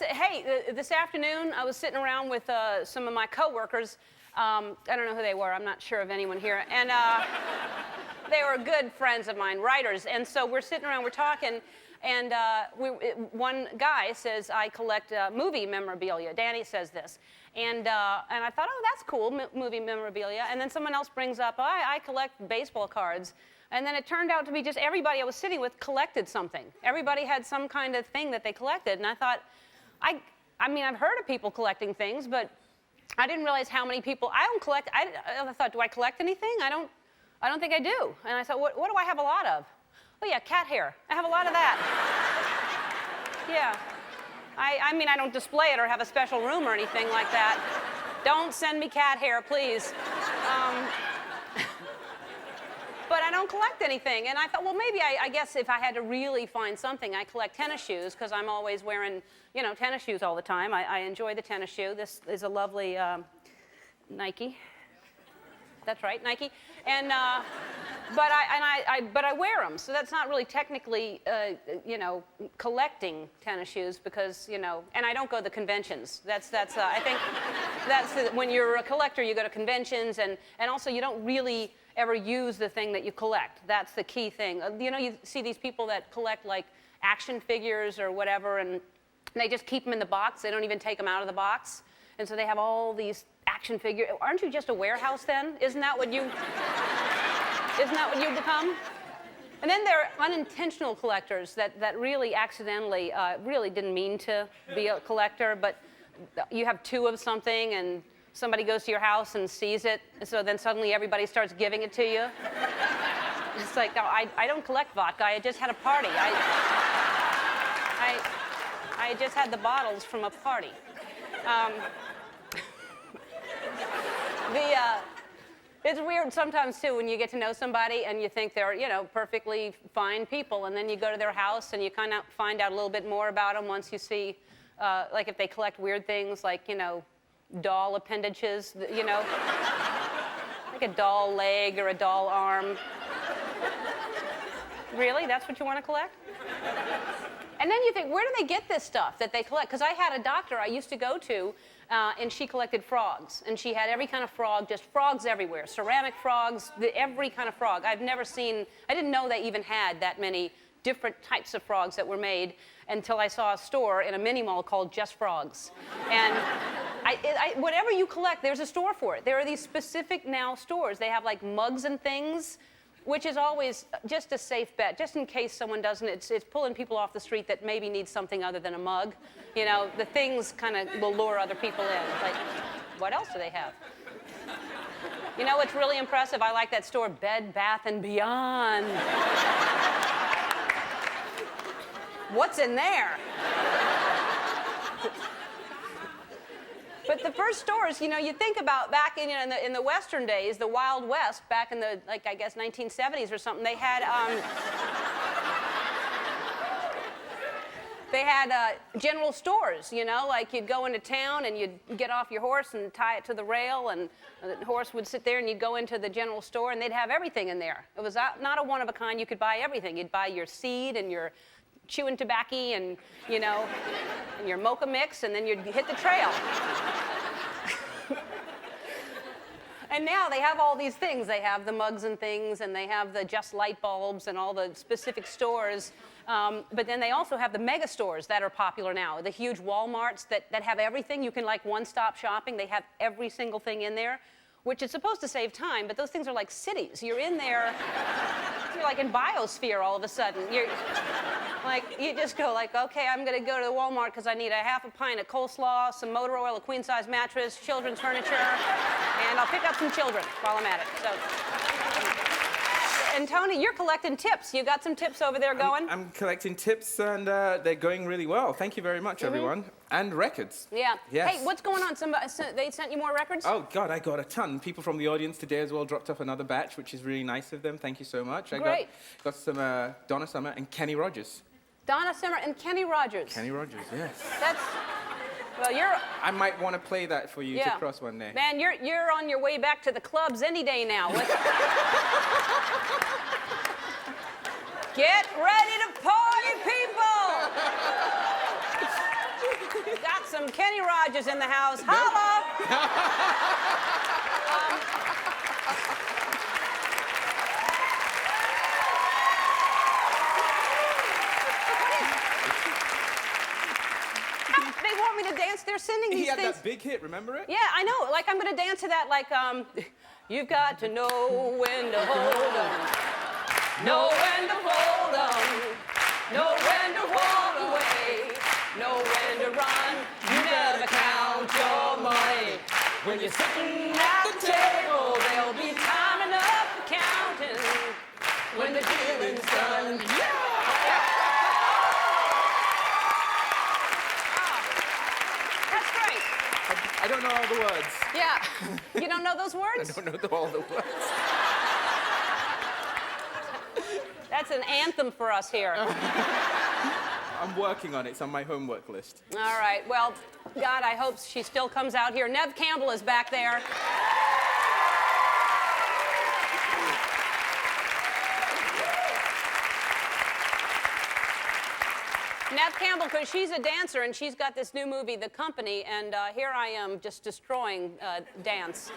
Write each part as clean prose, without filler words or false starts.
Hey, this afternoon I was sitting around with some of my coworkers. I don't know who they were. I'm not sure of anyone here. And they were good friends of mine, writers. And so we're sitting around, we're talking, and one guy says, I collect movie memorabilia. Danny says this. And I thought, oh, that's cool, movie memorabilia. And then someone else brings up, oh, I collect baseball cards. And then it turned out to be just everybody I was sitting with collected something. Everybody had some kind of thing that they collected. And I thought, I mean, I've heard of people collecting things, but I didn't realize how many people. I don't collect. I thought, do I collect anything? I don't think I do. And I thought, what do I have a lot of? Oh yeah, cat hair. I have a lot of that. Yeah. I mean, I don't display it or have a special room or anything like that. Don't send me cat hair, please. But I don't collect anything. And I thought, well, maybe I guess if I had to really find something, I collect tennis shoes because I'm always wearing, you know, tennis shoes all the time. I enjoy the tennis shoe. This is a lovely Nike. That's right, Nike. And but I wear them, so that's not really technically, you know, collecting tennis shoes because, you know, and I don't go to the conventions. That's I think that's when you're a collector, you go to conventions, and also you don't really ever use the thing that you collect. That's the key thing. You know, you see these people that collect like action figures or whatever, and they just keep them in the box. They don't even take them out of the box, and so they have all these action figures. Aren't you just a warehouse then? Isn't that what you become? And then there are unintentional collectors that really accidentally, really didn't mean to be a collector, but you have two of something and somebody goes to your house and sees it, and so then suddenly everybody starts giving it to you. It's like, no, I don't collect vodka. I just had a party. I just had the bottles from a party. It's weird sometimes, too, when you get to know somebody and you think they're, you know, perfectly fine people, and then you go to their house and you kind of find out a little bit more about them once you see, like if they collect weird things like, you know, doll appendages, you know, like a doll leg or a doll arm. Really? That's what you want to collect? And then you think, where do they get this stuff that they collect? Because I had a doctor I used to go to, and she collected frogs. And she had every kind of frog, just frogs everywhere. Ceramic frogs, every kind of frog. I didn't know they even had that many different types of frogs that were made until I saw a store in a mini mall called Just Frogs. And whatever you collect, there's a store for it. There are these specific now stores. They have like mugs and things, which is always just a safe bet, just in case someone doesn't. It's pulling people off the street that maybe need something other than a mug. You know, the things kind of will lure other people in. Like, what else do they have? You know what's really impressive? I like that store, Bed Bath & Beyond. What's in there? But the first stores, you know, you think about back in the Western days, the Wild West, back in the, like, I guess, 1970s or something, they had general stores, you know, like you'd go into town and you'd get off your horse and tie it to the rail, and the horse would sit there and you'd go into the general store and they'd have everything in there. It was not a one of a kind. You could buy everything. You'd buy your seed and your chewing tobacco and, you know, and your mocha mix, and then you'd hit the trail. And now they have all these things. They have the mugs and things, and they have the Just light bulbs and all the specific stores. But then they also have the mega stores that are popular now, the huge Walmarts that have everything. You can, like, one-stop shopping. They have every single thing in there, which is supposed to save time, but those things are like cities. You're in there, you're like in Biosphere all of a sudden. You're like, you just go like, okay, I'm gonna go to the Walmart because I need a half a pint of coleslaw, some motor oil, a queen-size mattress, children's furniture, and I'll pick up some children while I'm at it. So, and Tony, you're collecting tips. You got some tips over there going? I'm collecting tips, and they're going really well. Thank you very much, everyone. And records. Yeah. Yes. Hey, what's going on? They sent you more records? Oh, God, I got a ton. People from the audience today as well dropped off another batch, which is really nice of them. Thank you so much. Great. I got some Donna Summer and Kenny Rogers. Donna Summer and Kenny Rogers. Kenny Rogers, yes. That's... Well, you're... I might want to play that for you to cross one day. Man, you're on your way back to the clubs any day now. Get ready to party, people! Got some Kenny Rogers in the house. Holla! They want me to dance. They're sending these He had things. that big hit, remember it? Yeah, I know. Like, I'm going to dance to that, like, you've got to know when to hold on. Know when to hold on. Know when to walk away. Know when to run. You never count your money. When you're sitting at the table, there'll be time enough for counting. When the dealing's done. That's great. I don't know all the words. Yeah. You don't know those I words? don't know all the words. That's an anthem for us here. I'm working on it. It's on my homework list. All right. Well, God, I hope she still comes out here. Nev Campbell is back there. Nev Campbell, because she's a dancer and she's got this new movie, The Company, and here I am just destroying dance.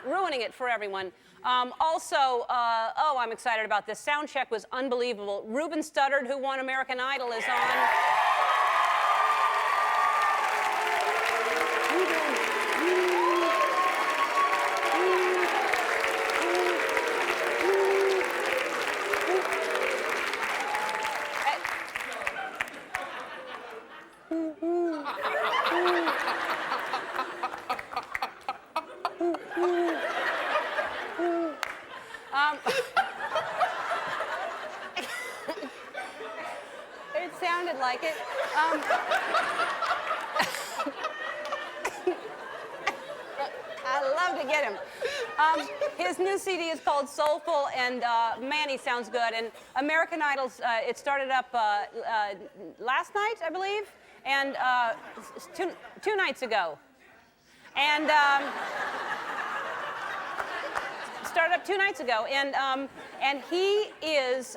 Ruining it for everyone. Also, I'm excited about this. Sound check was unbelievable. Ruben Studdard, who won American Idol, is on. It sounded like it. I love to get him. His new CD is called Soulful, and man, he sounds good. And American Idol's, it started up last night, I believe, and two nights ago. And started up 2 nights ago, and he is.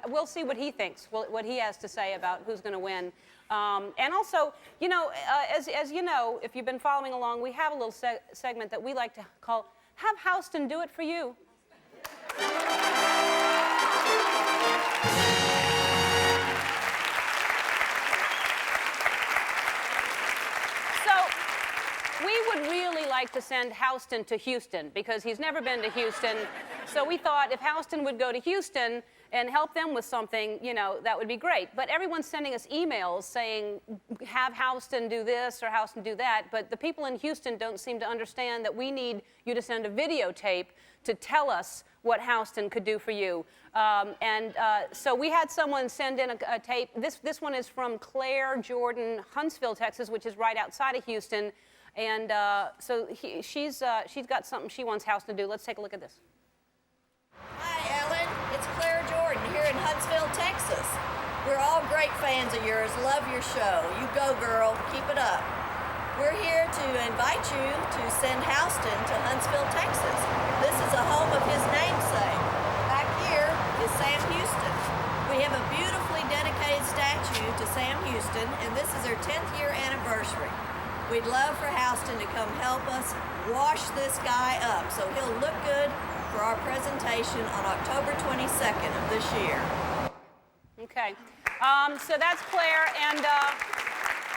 We'll see what he thinks, what he has to say about who's going to win. And also, you know, as you know, if you've been following along, we have a little segment that we like to call "Have Houston Do It For You." We would really like to send Houston to Houston because he's never been to Houston. So we thought if Houston would go to Houston and help them with something, you know, that would be great. But everyone's sending us emails saying, have Houston do this or Houston do that. But the people in Houston don't seem to understand that we need you to send a videotape to tell us what Houston could do for you. So we had someone send in a tape. This one is from Claire Jordan, Huntsville, Texas, which is right outside of Houston. And she's got something she wants Houston to do. Let's take a look at this. Hi, Ellen. It's Claire Jordan here in Huntsville, Texas. We're all great fans of yours. Love your show. You go, girl. Keep it up. We're here to invite you to send Houston to Huntsville, Texas. This is a home of his namesake. Back here is Sam Houston. We have a beautifully dedicated statue to Sam Houston, and this is our 10th year anniversary. We'd love for Houston to come help us wash this guy up so he'll look good for our presentation on October 22nd of this year. Okay. So that's Claire, and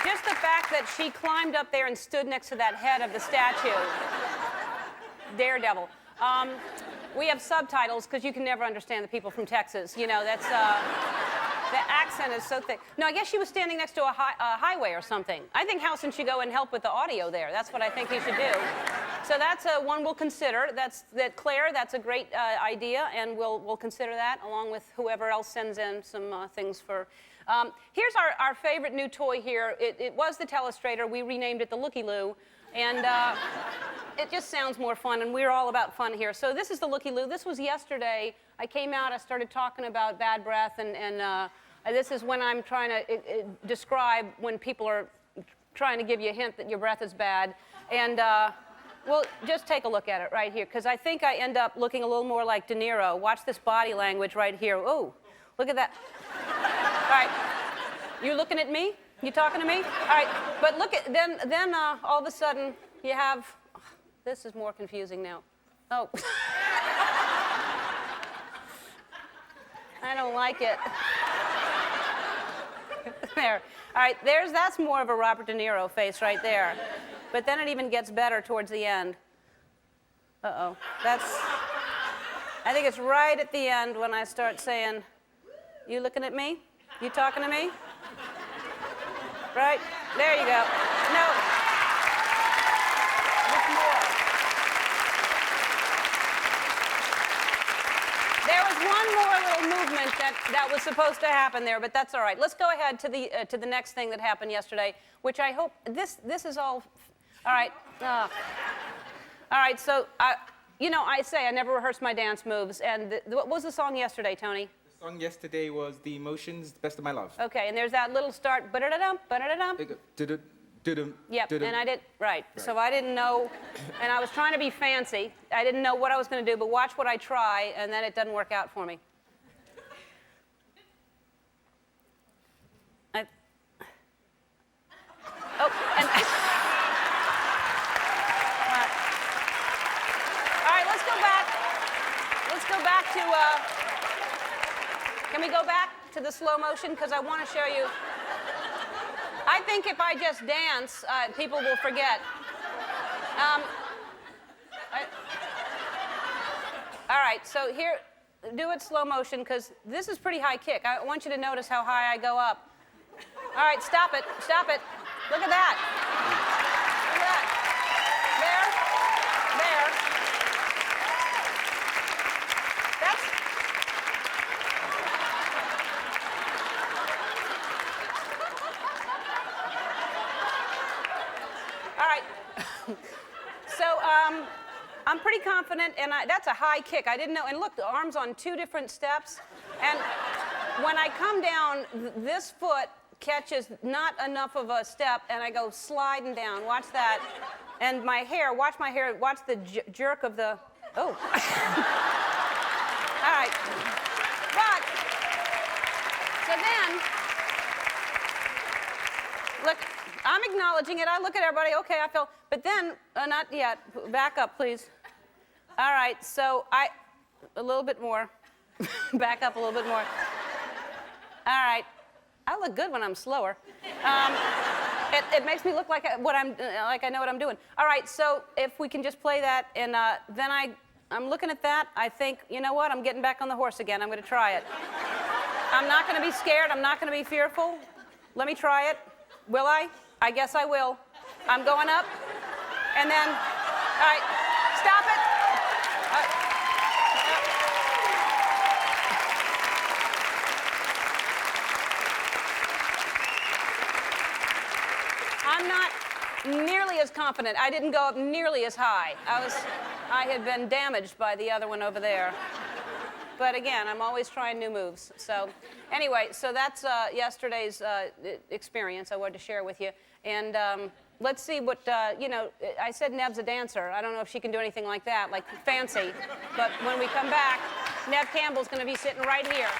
just the fact that she climbed up there and stood next to that head of the statue. Daredevil. We have subtitles because you can never understand the people from Texas. You know, that's... The accent is so thick. No, I guess she was standing next to a highway or something. I think Houston should go and help with the audio there. That's what I think he should do. So that's one we'll consider. Claire, that's a great idea, and we'll consider that along with whoever else sends in some things for. Here's our favorite new toy here. It was the Telestrator. We renamed it the Looky, and it just sounds more fun, and we're all about fun here. So this is the Looky. This was yesterday. I came out. I started talking about bad breath, and this is when I'm trying to describe when people are trying to give you a hint that your breath is bad. And, well, just take a look at it right here, because I think I end up looking a little more like De Niro. Watch this body language right here. Oh, look at that. All right. You looking at me? You talking to me? All right, but look at, then all of a sudden you have, this is more confusing now. Oh. I don't like it. There. All right, that's more of a Robert De Niro face right there. But then it even gets better towards the end. Uh-oh. I think it's right at the end when I start saying, you looking at me? You talking to me? Right? There you go. No. There's more. There was one more little movement that was supposed to happen there, but that's all right. Let's go ahead to the next thing that happened yesterday, which I hope this is all right. All right, so I say I never rehearse my dance moves, and what was the song yesterday, Tony? The song yesterday was The Emotions, Best of My Love. Okay, and there's that little start, ba-da-da-dum, ba-da-da-dum. Yep, and I did, right. So I didn't know, and I was trying to be fancy. I didn't know what I was going to do, but watch what I try, and then it doesn't work out for me. And... All right, let's go back. Let's go back to, can we go back to the slow motion? Because I want to show you. I think if I just dance, people will forget. All right, so here, do it slow motion, because this is pretty high kick. I want you to notice how high I go up. All right, stop it, stop it. Look at that. Look at that. There. That's... All right. So, I'm pretty confident, and that's a high kick. I didn't know, and look, the arm's on 2 different steps, and when I come down, this foot catches not enough of a step, and I go sliding down. Watch that. And my hair, watch the jerk of the, oh. All right. But, so then, look, I'm acknowledging it. I look at everybody, okay, I feel, but then, not yet. Back up, please. All right, so a little bit more. Back up a little bit more. All right. I look good when I'm slower. It makes me look like I know what I'm doing. All right, so if we can just play that, and then I'm looking at that. I think, you know what? I'm getting back on the horse again. I'm going to try it. I'm not going to be scared. I'm not going to be fearful. Let me try it. Will I? I guess I will. I'm going up, and then, all right, stop it. I'm not nearly as confident. I didn't go up nearly as high. I had been damaged by the other one over there. But again, I'm always trying new moves. So anyway, so that's yesterday's experience I wanted to share with you. And let's see what, I said Nev's a dancer. I don't know if she can do anything like that, like fancy. But when we come back, Nev Campbell's going to be sitting right here.